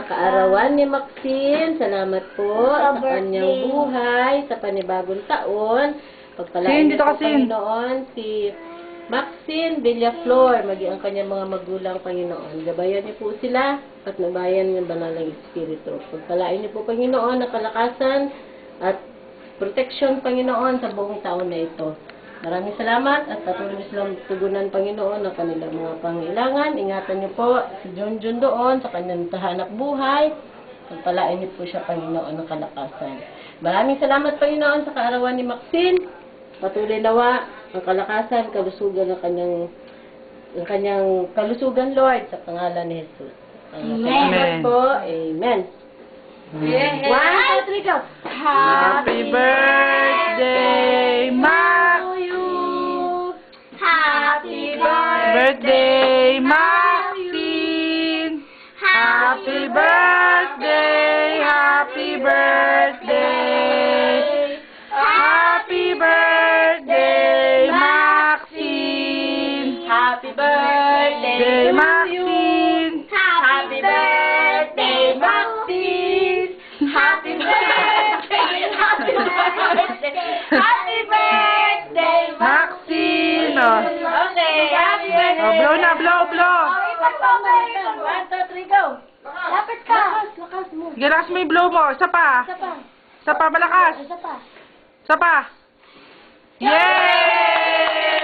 kaarawan ni Maxine. Salamat po sa kanyang buhay, sa panibagong taon. Pagpalain niyo po, Panginoon, si Maxine Villaflor, maging ang kanyang mga magulang, Panginoon. Gabayan niyo po sila at nabayan ng banal ng Espiritu. Pagpalain niyo po, Panginoon, ang kalakasan at protection, Panginoon, sa buong taon na ito. Maraming salamat at patuloy niyo silang tugunan, Panginoon, ang kanilang mga pangailangan. Ingatan niyo po si Junjun doon sa kanyang tahanap buhay. Pagpalain niyo po siya, Panginoon, ng kalakasan. Maraming salamat, Panginoon, sa kaarawan ni Maxine. Patuloy nawa ang kalakasan, kalusugan ng kanyang kalusugan, Lord, sa pangalan ni Jesus. Salamat po. Amen. Yeah. 1, 2, 3, go! Happy birthday, Max! Happy Birthday, Maxine! Happy birthday! Happy birthday! Happy birthday, Maxine! Happy birthday, Maxine! Happy birthday, Maxine! Happy birthday! Happy birthday! Happy birthday, Maxine! Oh. Okay, happy birthday! Oh, blow na, blow! One, two, three, go! Lapit ka! Lakas mo. Sige, lakas mo yung blow mo. Isa pa. Isa pa. Isa pa, malakas. Isa pa. Isa pa. Yay!